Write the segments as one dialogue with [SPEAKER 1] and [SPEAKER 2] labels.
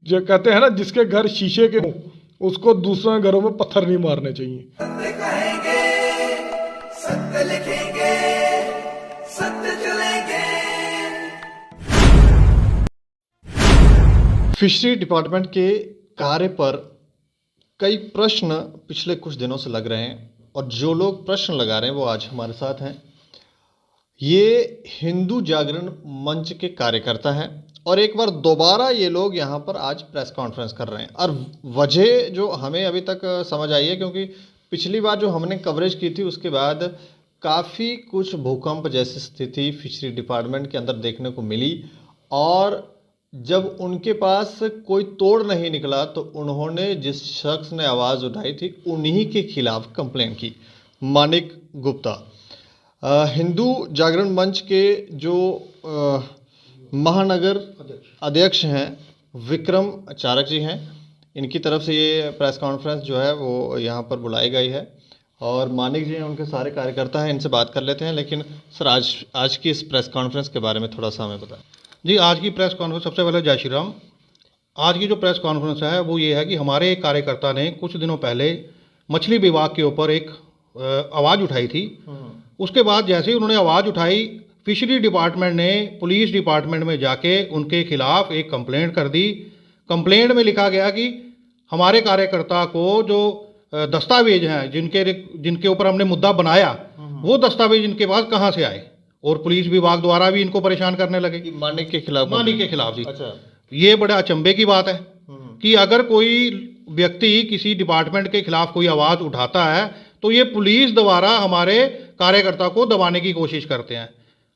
[SPEAKER 1] जो कहते हैं ना, जिसके घर शीशे के हों उसको दूसरे घरों में पत्थर नहीं मारने चाहिए।
[SPEAKER 2] सत्य कहेंगे, सत्य लिखेंगे, सत्य चलेंगे।
[SPEAKER 3] फिशरी डिपार्टमेंट के कार्य पर कई प्रश्न पिछले कुछ दिनों से लग रहे हैं और जो लोग प्रश्न लगा रहे हैं वो आज हमारे साथ हैं। ये हिंदू जागरण मंच के कार्यकर्ता हैं और एक बार दोबारा ये लोग यहाँ पर आज प्रेस कॉन्फ्रेंस कर रहे हैं और वजह जो हमें अभी तक समझ आई है, क्योंकि पिछली बार जो हमने कवरेज की थी उसके बाद काफ़ी कुछ भूकंप जैसी स्थिति फिशरी डिपार्टमेंट के अंदर देखने को मिली और जब उनके पास कोई तोड़ नहीं निकला तो उन्होंने जिस शख्स ने आवाज़ उठाई थी उन्हीं के खिलाफ कंप्लेन की, मानिक गुप्ता। हिंदू जागरण मंच के जो महानगर अध्यक्ष हैं विक्रम चारक जी हैं, इनकी तरफ से ये प्रेस कॉन्फ्रेंस जो है वो यहाँ पर बुलाई गई है और मानिक जी हैं, उनके सारे कार्यकर्ता हैं, इनसे बात कर लेते हैं। लेकिन सर आज की इस प्रेस कॉन्फ्रेंस के बारे में थोड़ा सा हमें बताएं।
[SPEAKER 4] जी, आज की प्रेस कॉन्फ्रेंस, सबसे पहले जय श्री राम। आज की जो प्रेस कॉन्फ्रेंस है वो ये है कि हमारे एक कार्यकर्ता ने कुछ दिनों पहले मछली विभाग के ऊपर एक आवाज़ उठाई थी। उसके बाद जैसे ही उन्होंने आवाज़ उठाई, फिशरी डिपार्टमेंट ने पुलिस डिपार्टमेंट में जाके उनके खिलाफ एक कंप्लेंट कर दी। कंप्लेंट में लिखा गया कि हमारे कार्यकर्ता को जो दस्तावेज हैं जिनके ऊपर हमने मुद्दा बनाया वो दस्तावेज इनके पास कहाँ से आए और पुलिस विभाग द्वारा भी इनको परेशान करने लगे।
[SPEAKER 3] मानिक के खिलाफ
[SPEAKER 4] जी।
[SPEAKER 3] अच्छा,
[SPEAKER 4] ये बड़े अचंभे की बात है कि अगर कोई व्यक्ति किसी डिपार्टमेंट के खिलाफ कोई आवाज़ उठाता है तो ये पुलिस द्वारा हमारे कार्यकर्ता को दबाने की कोशिश करते हैं।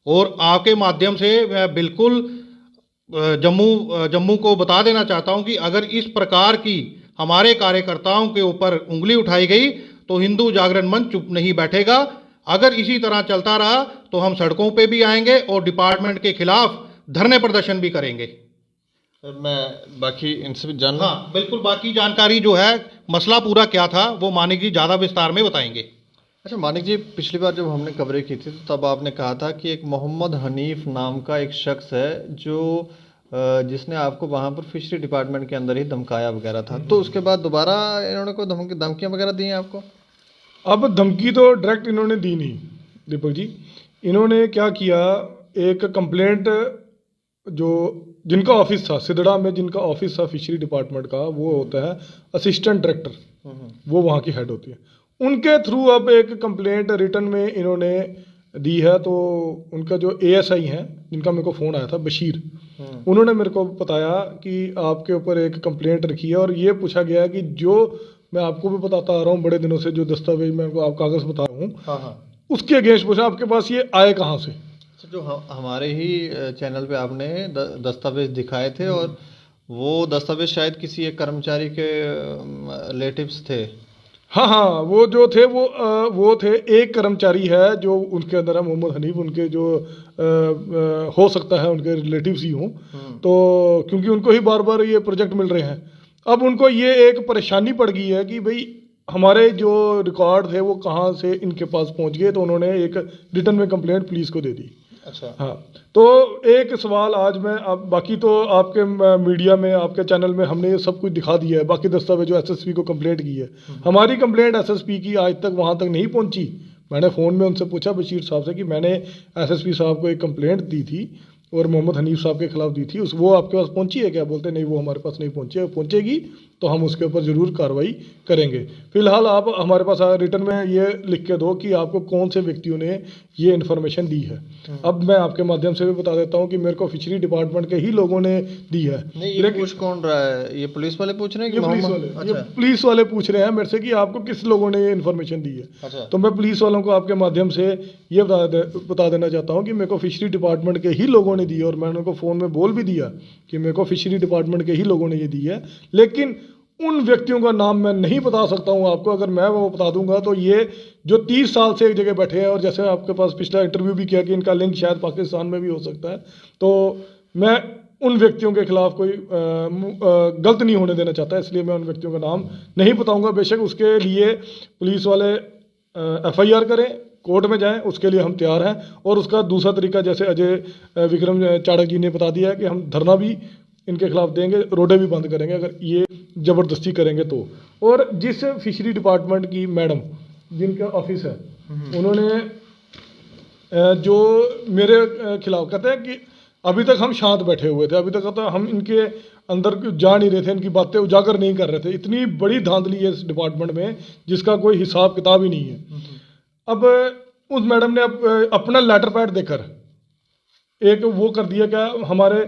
[SPEAKER 4] और आपके माध्यम से मैं बिल्कुल जम्मू को बता देना चाहता हूं कि अगर इस प्रकार की हमारे कार्यकर्ताओं के ऊपर उंगली उठाई गई तो हिंदू जागरण मंच चुप नहीं बैठेगा। अगर इसी तरह चलता रहा तो हम सड़कों पे भी आएंगे और डिपार्टमेंट के खिलाफ धरने प्रदर्शन भी करेंगे।
[SPEAKER 3] मैं बाकी इनसे भी जानना।
[SPEAKER 4] हाँ बिल्कुल, बाकी जानकारी जो है मसला पूरा क्या था वो मानिक जी ज़्यादा विस्तार में बताएंगे।
[SPEAKER 3] अच्छा मानिक जी, पिछली बार जब हमने कवरेज की थी तो तब आपने कहा था कि एक मोहम्मद हनीफ नाम का एक शख्स है जो जिसने आपको वहाँ पर फिशरी डिपार्टमेंट के अंदर ही धमकाया वगैरह था, तो उसके बाद दोबारा इन्होंने कोई धमकियाँ वगैरह दी हैं आपको?
[SPEAKER 1] अब धमकी तो डायरेक्ट इन्होंने दी नहीं दीपक जी। इन्होंने क्या किया, एक कंप्लेंट जो जिनका ऑफिस था सिदड़ा में, जिनका ऑफिस था फिशरी डिपार्टमेंट का, वो होता है असिस्टेंट डायरेक्टर, वो वहाँ की हेड होती है, उनके थ्रू अब एक कंप्लेंट रिटर्न में इन्होंने दी है। तो उनका जो एएसआई हैं जिनका मेरे को फ़ोन आया था बशीर, उन्होंने मेरे को बताया कि आपके ऊपर एक कंप्लेंट रखी है और ये पूछा गया है कि जो मैं आपको भी बताता आ रहा हूँ बड़े दिनों से, जो दस्तावेज मैं आपको कागज़ बता रहा हूँ, उसके अगेंस्ट पूछा आपके पास ये आए कहाँ से।
[SPEAKER 3] जो हमारे ही चैनल पे आपने दस्तावेज दिखाए थे और वो दस्तावेज शायद किसी एक कर्मचारी के रिलेटिव्स थे।
[SPEAKER 1] हाँ, वो जो थे वो थे, एक कर्मचारी है जो उनके अंदर है मोहम्मद हनीफ, उनके जो हो सकता है उनके रिलेटिव्स ही हों, तो क्योंकि उनको ही बार बार ये प्रोजेक्ट मिल रहे हैं। अब उनको ये एक परेशानी पड़ गई है कि भाई हमारे जो रिकॉर्ड थे वो कहाँ से इनके पास पहुँच गए, तो उन्होंने एक रिटर्न में कंप्लेंट पुलिस को दे दी।
[SPEAKER 3] अच्छा
[SPEAKER 1] हाँ, तो एक सवाल आज मैं अब बाकी तो आपके मीडिया में, आपके चैनल में हमने ये सब कुछ दिखा दिया है, बाकी दस्तावेज जो एसएसपी को कंप्लेंट की है, हमारी कंप्लेंट एसएसपी की आज तक वहाँ तक नहीं पहुँची। मैंने फ़ोन में उनसे पूछा बशीर साहब से कि मैंने एसएसपी साहब को एक कंप्लेंट दी थी और मोहम्मद हनीफ साहब के खिलाफ दी थी, वो आपके पास पहुंची है क्या? बोलते नहीं, वो हमारे पास नहीं पहुंची है, पहुंचेगी तो हम उसके ऊपर ज़रूर कार्रवाई करेंगे। फिलहाल आप हमारे पास रिटर्न में ये लिख के दो कि आपको कौन से व्यक्तियों ने ये इन्फॉर्मेशन दी है। अब मैं आपके माध्यम से भी बता देता हूँ कि मेरे को फिशरी डिपार्टमेंट के ही लोगों ने दी है।
[SPEAKER 3] नहीं, ये पूछ कौन रहा है? ये पुलिस वाले पूछ रहे हैं कि
[SPEAKER 1] पुलिस वाले पूछ रहे हैं मेरे से कि आपको किस लोगों ने ये इन्फॉर्मेशन दी है।
[SPEAKER 3] अच्छा। तो
[SPEAKER 1] मैं पुलिस वालों को आपके माध्यम से ये बता देना चाहता हूँ कि मेरे को फिशरी डिपार्टमेंट के ही लोगों ने दी है और मैंने उनको फ़ोन में बोल भी दिया कि मेरे को फिशरी डिपार्टमेंट के ही लोगों ने ये दी है। लेकिन उन व्यक्तियों का नाम मैं नहीं बता सकता हूँ आपको। अगर मैं वो बता दूंगा तो ये जो 30 साल से एक जगह बैठे हैं, और जैसे आपके पास पिछला इंटरव्यू भी किया कि इनका लिंक शायद पाकिस्तान में भी हो सकता है, तो मैं उन व्यक्तियों के खिलाफ कोई गलत नहीं होने देना चाहता, इसलिए मैं उन व्यक्तियों का नाम नहीं बताऊंगा। बेशक उसके लिए पुलिस वाले FIR करें, कोर्ट में जाएं, उसके लिए हम तैयार हैं। और उसका दूसरा तरीका, जैसे अजय विक्रम चाणक जी ने बता दिया है कि हम धरना भी इनके खिलाफ देंगे, रोडे भी बंद करेंगे अगर ये ज़बरदस्ती करेंगे तो। और जिस फिशरी डिपार्टमेंट की मैडम जिनका ऑफिस है, उन्होंने जो मेरे खिलाफ कहते हैं कि अभी तक हम शांत बैठे हुए थे, अभी तक तो हम इनके अंदर जा नहीं रहे थे, इनकी बातें उजागर नहीं कर रहे थे। इतनी बड़ी धांधली है इस डिपार्टमेंट में जिसका कोई हिसाब किताब ही नहीं है। अब उस मैडम ने अपना लेटर पैड देकर एक वो कर दिया, क्या हमारे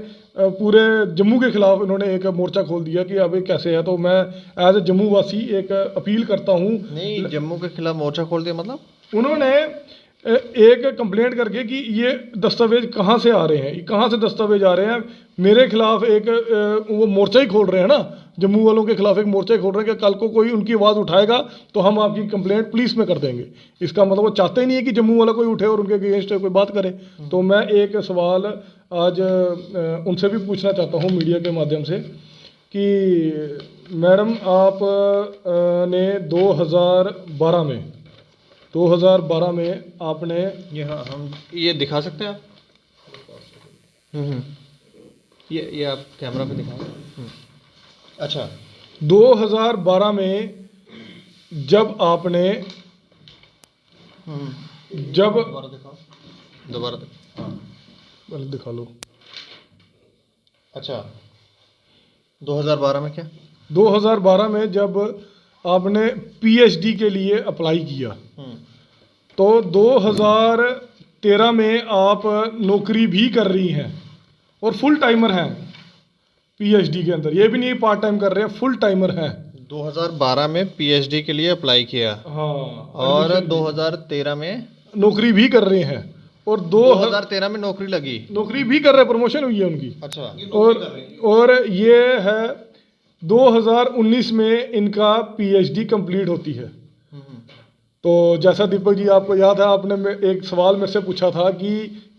[SPEAKER 1] पूरे जम्मू के खिलाफ उन्होंने एक मोर्चा खोल दिया कि अब ये कैसे है। तो मैं एज ए जम्मू वासी एक अपील करता हूँ।
[SPEAKER 3] नहीं, जम्मू के खिलाफ मोर्चा खोल दिया मतलब
[SPEAKER 1] उन्होंने एक कंप्लेंट करके कि ये दस्तावेज कहाँ से आ रहे हैं, कहाँ से दस्तावेज आ रहे हैं, मेरे खिलाफ एक वो मोर्चा ही खोल रहे हैं ना, जम्मू वालों के खिलाफ एक मोर्चा ही खोल रहे हैं कि कल को कोई उनकी आवाज़ उठाएगा तो हम आपकी कंप्लेंट पुलिस में कर देंगे। इसका मतलब वो चाहते ही नहीं है कि जम्मू वाला कोई उठे और उनके अगेंस्ट कोई बात करे। तो मैं एक सवाल आज उनसे भी पूछना चाहता हूँ मीडिया के माध्यम से कि मैडम आप ने 2012 में आपने
[SPEAKER 3] ये, हाँ, हम ये दिखा सकते हैं आप? ये आप कैमरा पे दिखाओ। अच्छा,
[SPEAKER 1] 2012 में जब आपने जब
[SPEAKER 3] दोबारा दिखाओ, दोबारा दिखाओ। हाँ,
[SPEAKER 1] पहले दिखा लो।
[SPEAKER 3] अच्छा, 2012 में क्या?
[SPEAKER 1] 2012 में जब आपने पीएचडी के लिए अप्लाई किया तो 2013 में आप नौकरी भी कर रही हैं और फुल टाइमर हैं पीएचडी के अंदर, ये भी नहीं पार्ट टाइम कर रहे हैं, फुल टाइमर हैं।
[SPEAKER 3] 2012 में पीएचडी के लिए अप्लाई किया,
[SPEAKER 1] हाँ,
[SPEAKER 3] और 2013 में
[SPEAKER 1] नौकरी भी कर रहे हैं और
[SPEAKER 3] 2013 में नौकरी लगी,
[SPEAKER 1] नौकरी भी कर रहे, प्रमोशन हुई है उनकी।
[SPEAKER 3] अच्छा,
[SPEAKER 1] और ये है 2019 में इनका पीएचडी कंप्लीट होती है। तो जैसा दीपक जी आपको याद है, आपने एक सवाल मेरे से पूछा था कि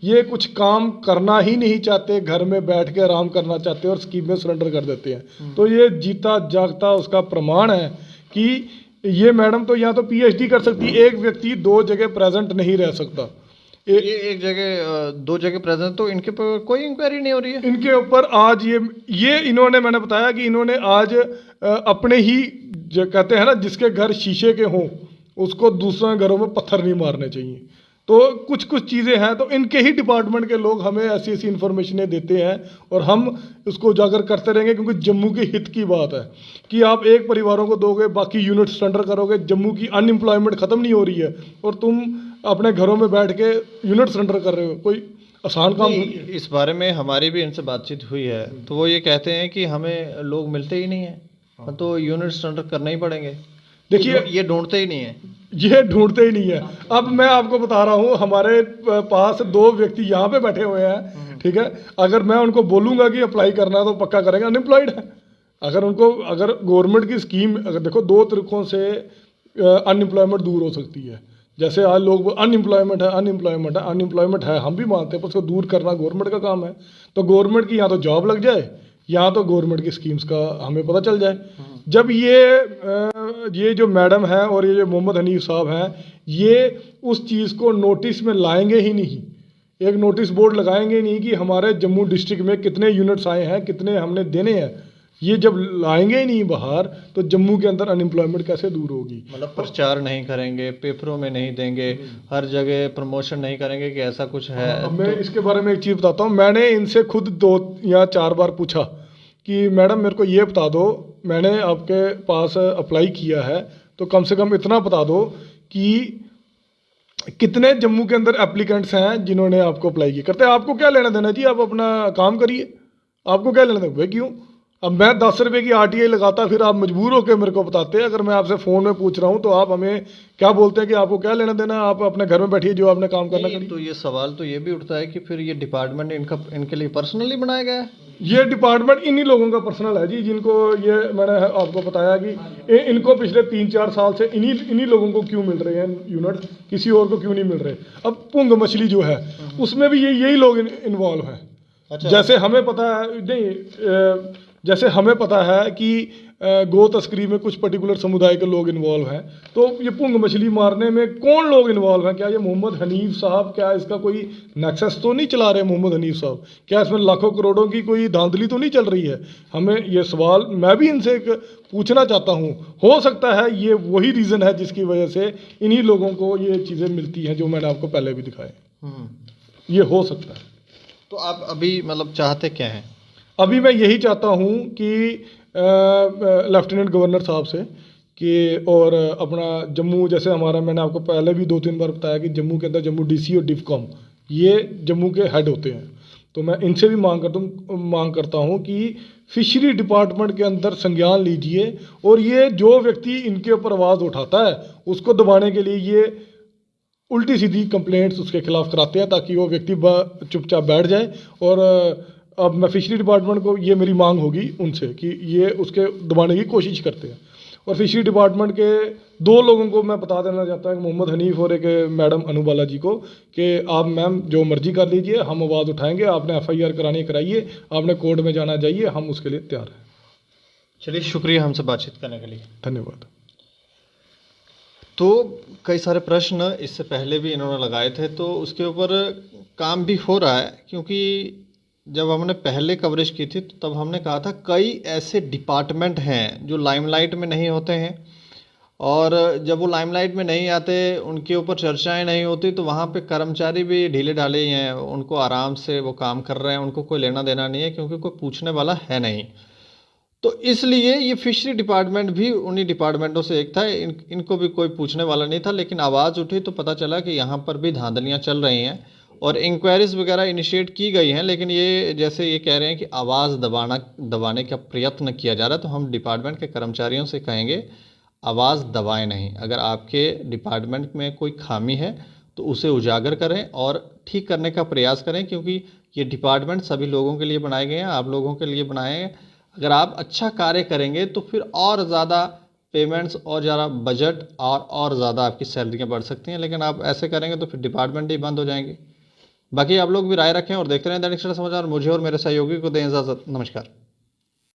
[SPEAKER 1] ये कुछ काम करना ही नहीं चाहते, घर में बैठ के आराम करना चाहते और स्कीमें सरेंडर कर देते हैं। तो ये जीता जागता उसका प्रमाण है कि ये मैडम तो यहाँ तो पीएचडी कर सकती है, एक व्यक्ति 2 जगह प्रेजेंट नहीं रह सकता।
[SPEAKER 3] ये एक जगह 2 जगह प्रेजेंट, तो इनके पर कोई इंक्वायरी नहीं हो रही है?
[SPEAKER 1] इनके ऊपर आज ये इन्होंने, मैंने बताया कि इन्होंने आज अपने ही जो कहते हैं ना, जिसके घर शीशे के हों उसको दूसरे घरों में पत्थर नहीं मारने चाहिए। तो कुछ चीज़ें हैं, तो इनके ही डिपार्टमेंट के लोग हमें ऐसी ऐसी इन्फॉर्मेशनें देते हैं और हम उसको उजागर करते रहेंगे, क्योंकि जम्मू के हित की बात है कि आप एक परिवारों को दोगे, बाकी यूनिट सरेंडर करोगे, जम्मू की अनएम्प्लॉयमेंट ख़त्म नहीं हो रही है और तुम अपने घरों में बैठ के यूनिट सरेंडर कर रहे हो। कोई आसान काम नहीं है।
[SPEAKER 3] इस बारे में हमारी भी इनसे बातचीत हुई है, तो वो ये कहते हैं कि हमें लोग मिलते ही नहीं है, तो यूनिट सरेंडर करना ही पड़ेंगे।
[SPEAKER 1] देखिए,
[SPEAKER 3] ये ढूंढते ही नहीं है,
[SPEAKER 1] ये ढूंढते ही नहीं है। अब मैं आपको बता रहा हूँ, हमारे पास 2 व्यक्ति यहाँ पे बैठे हुए हैं, ठीक है। अगर मैं उनको बोलूँगा कि अप्लाई करना है तो पक्का करेंगे, अनएम्प्लॉयड है। अगर गवर्नमेंट की स्कीम, अगर देखो 2 तरीकों से अनएम्प्लॉयमेंट दूर हो सकती है। जैसे आज लोग अनएम्प्लॉयमेंट है, हम भी मानते हैं, पर उसको दूर करना गवर्नमेंट का काम है। तो गवर्नमेंट की या तो जॉब लग जाए या तो गवर्नमेंट की स्कीम्स का हमें पता चल जाए। जब ये जो मैडम है और ये जो मोहम्मद हनीफ साहब हैं, ये उस चीज़ को नोटिस में लाएंगे ही नहीं, एक नोटिस बोर्ड लगाएंगे नहीं कि हमारे जम्मू डिस्ट्रिक्ट में कितने यूनिट्स आए हैं, कितने हमने देने हैं। ये जब लाएंगे ही नहीं बाहर, तो जम्मू के अंदर अनएम्प्लॉयमेंट कैसे दूर होगी?
[SPEAKER 3] मतलब प्रचार नहीं करेंगे, पेपरों में नहीं देंगे, हर जगह प्रमोशन नहीं करेंगे कि ऐसा कुछ है।
[SPEAKER 1] मैं इसके बारे में एक चीज़ बताता हूँ। मैंने इनसे खुद 2 या 4 बार पूछा कि मैडम मेरे को ये बता दो, मैंने आपके पास अप्लाई किया है तो कम से कम इतना बता दो कि कितने जम्मू के अंदर एप्लीकेंट्स हैं जिन्होंने आपको अप्लाई किया। करते आपको क्या लेना देना जी, आप अपना काम करिए, आपको क्या लेना देना। क्यों? अब मैं 10 रुपये की RTI लगाता, फिर आप मजबूर होकर मेरे को बताते हैं। अगर मैं आपसे फ़ोन में पूछ रहा हूँ तो आप हमें क्या बोलते हैं कि आपको क्या लेना देना, आप अपने घर में बैठिए, जो आपने काम करना करिए।
[SPEAKER 3] तो ये सवाल तो ये भी उठता है कि फिर ये डिपार्टमेंट इनके लिए पर्सनली बनाया गया है?
[SPEAKER 1] ये डिपार्टमेंट इन्हीं लोगों का पर्सनल है जी, जिनको ये मैंने आपको बताया कि इनको पिछले 3-4 साल से इन्हीं लोगों को क्यों मिल रहे हैं यूनिट, किसी और को क्यों नहीं मिल रहे। अब पुंग मछली जो है उसमें भी यही लोग इन्वॉल्व हैं। अच्छा। जैसे हमें पता है नहीं, जैसे हमें पता है कि गो तस्करी में कुछ पर्टिकुलर समुदाय के लोग इन्वॉल्व हैं, तो ये पुंग मछली मारने में कौन लोग इन्वॉल्व हैं? क्या ये मोहम्मद हनीफ साहब, क्या इसका कोई नेक्सस तो नहीं चला रहे मोहम्मद हनीफ साहब? क्या इसमें लाखों करोड़ों की कोई धांधली तो नहीं चल रही है? हमें ये सवाल मैं भी इनसे एक पूछना चाहता हूँ। हो सकता है ये वही रीज़न है जिसकी वजह से इन्हीं लोगों को ये चीज़ें मिलती हैं जो मैंने आपको पहले भी दिखाए। ये हो सकता है।
[SPEAKER 3] तो आप अभी मतलब चाहते क्या हैं?
[SPEAKER 1] अभी मैं यही चाहता हूँ कि लेफ्टिनेंट गवर्नर साहब से कि और अपना जम्मू, जैसे हमारा, मैंने आपको पहले भी 2-3 बार बताया कि जम्मू के अंदर जम्मू डीसी और डिफकॉम ये जम्मू के हेड होते हैं, तो मैं इनसे भी मांग करता हूँ कि फिशरी डिपार्टमेंट के अंदर संज्ञान लीजिए और ये जो व्यक्ति इनके ऊपर आवाज़ उठाता है उसको दबाने के लिए ये उल्टी सीधी कंप्लेंट्स उसके खिलाफ कराते हैं ताकि वो व्यक्ति चुपचाप बैठ जाए। और अब मैं फिशरी डिपार्टमेंट को, ये मेरी मांग होगी उनसे कि ये उसके दबाने की कोशिश करते हैं। और फिशरी डिपार्टमेंट के 2 लोगों को मैं बता देना चाहता हूँ, मोहम्मद हनीफ और एक मैडम अनुबाला जी को, कि आप मैम जो मर्जी कर लीजिए, हम आवाज़ उठाएंगे। आपने FIR करानी है कराइए, आपने कोर्ट में जाना जाइए, हम उसके लिए तैयार हैं।
[SPEAKER 3] चलिए, शुक्रिया हमसे बातचीत करने के लिए।
[SPEAKER 1] धन्यवाद।
[SPEAKER 3] तो कई सारे प्रश्न इससे पहले भी इन्होंने लगाए थे, तो उसके ऊपर काम भी हो रहा है, क्योंकि जब हमने पहले कवरेज की थी तो तब हमने कहा था कई ऐसे डिपार्टमेंट हैं जो लाइमलाइट में नहीं होते हैं, और जब वो लाइमलाइट में नहीं आते, उनके ऊपर चर्चाएं नहीं होती, तो वहाँ पे कर्मचारी भी ढीले ढाले ही हैं, उनको आराम से वो काम कर रहे हैं, उनको कोई लेना देना नहीं है, क्योंकि कोई पूछने वाला है नहीं। तो इसलिए ये फिशरी डिपार्टमेंट भी उन्हीं डिपार्टमेंटों से एक था। इनको भी कोई पूछने वाला नहीं था, लेकिन आवाज़ उठी तो पता चला कि यहाँ पर भी धांधलियाँ चल रही हैं और इंक्वायरीज वगैरह इनिशिएट की गई हैं, लेकिन ये जैसे ये कह रहे हैं कि आवाज़ दबाने का प्रयत्न किया जा रहा है, तो हम डिपार्टमेंट के कर्मचारियों से कहेंगे आवाज़ दबाएं नहीं। अगर आपके डिपार्टमेंट में कोई खामी है तो उसे उजागर करें और ठीक करने का प्रयास करें, क्योंकि ये डिपार्टमेंट सभी लोगों के लिए बनाए गए हैं, आप लोगों के लिए बनाए हैं। अगर आप अच्छा कार्य करेंगे तो फिर और ज़्यादा पेमेंट्स और ज़्यादा बजट और ज़्यादा आपकी सैलरियाँ बढ़ सकती हैं, लेकिन आप ऐसे करेंगे तो फिर डिपार्टमेंट ही बंद हो जाएंगे। बाकी आप लोग भी राय रखें और देखते रहें दैनिक सवेरा समाचार। मुझे और मेरे सहयोगी को दें इजाज़त। नमस्कार।